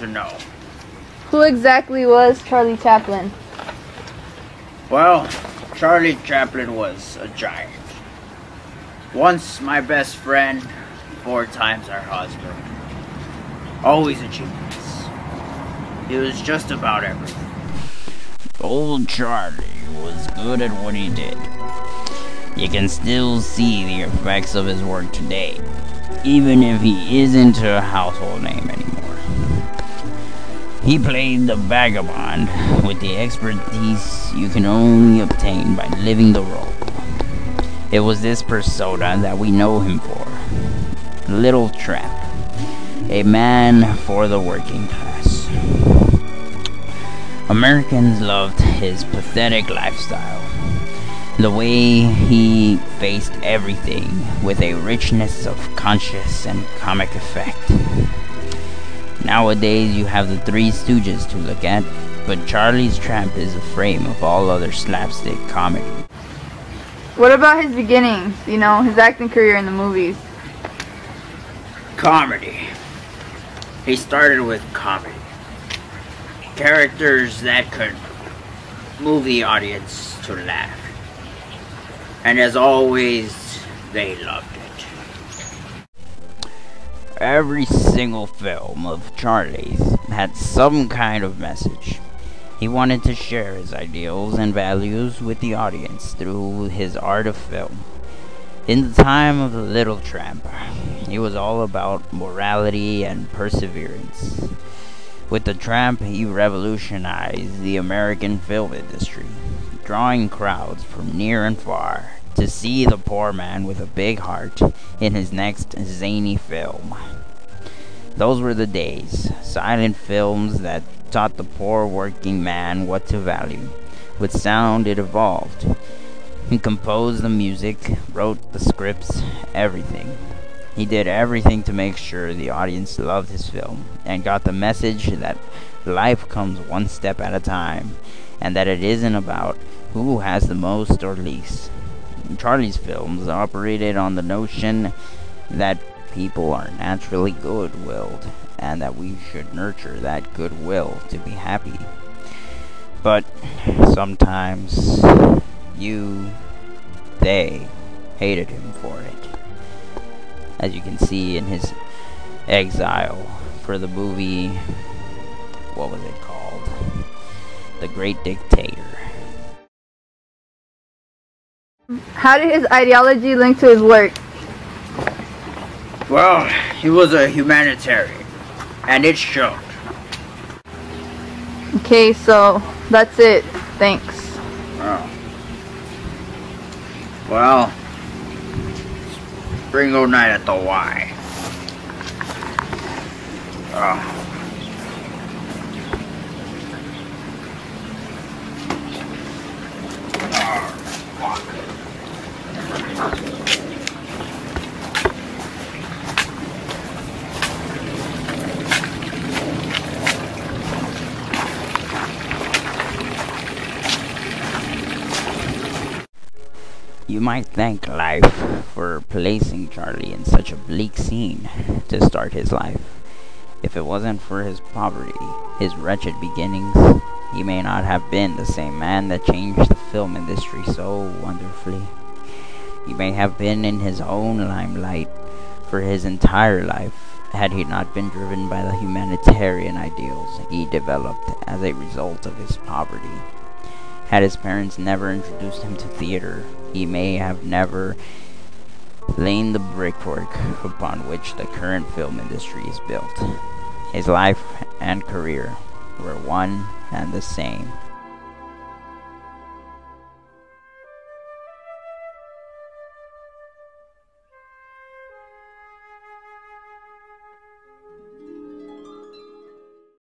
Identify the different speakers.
Speaker 1: to know.
Speaker 2: Who exactly was Charlie Chaplin?
Speaker 1: Well, Charlie Chaplin was a giant. Once my best friend, 4 times our husband. Always a genius. He was just about everything.
Speaker 3: Old Charlie was good at what he did. You can still see the effects of his work today, even if he isn't a household name anymore. He played the vagabond with the expertise you can only obtain by living the role. It was this persona that we know him for. Little Tramp, a man for the working class. Americans loved his pathetic lifestyle, the way he faced everything with a richness of conscious and comic effect. Nowadays you have the Three Stooges to look at, but Charlie's Tramp is the frame of all other slapstick comedy.
Speaker 2: What about his beginnings, his acting career in the movies?
Speaker 1: Comedy. He started with comedy. Characters that could move the audience to laugh. And as always, they loved it.
Speaker 3: Every single film of Charlie's had some kind of message. He wanted to share his ideals and values with the audience through his art of film. In the time of the Little Tramp, he was all about morality and perseverance. With the Tramp, he revolutionized the American film industry, drawing crowds from near and far to see the poor man with a big heart in his next zany film. Those were the days, silent films that taught the poor working man what to value. With sound, it evolved. He composed the music, wrote the scripts, everything. He did everything to make sure the audience loved his film and got the message that life comes one step at a time and that it isn't about who has the most or least. Charlie's films operated on the notion that people are naturally good-willed and that we should nurture that goodwill to be happy. But sometimes they hated him for it. As you can see in his exile for the movie, what was it called? The Great Dictator.
Speaker 2: How did his ideology link to his work?
Speaker 1: Well, he was a humanitarian, and it showed.
Speaker 2: Okay, so that's it. Thanks.
Speaker 1: Oh. Well, Springo night at the Y. Oh.
Speaker 3: You might thank life for placing Charlie in such a bleak scene to start his life. If it wasn't for his poverty, his wretched beginnings, he may not have been the same man that changed the film industry so wonderfully. He may have been in his own limelight for his entire life had he not been driven by the humanitarian ideals he developed as a result of his poverty. Had his parents never introduced him to theater, he may have never laid the brickwork upon which the current film industry is built. His life and career were one and the same.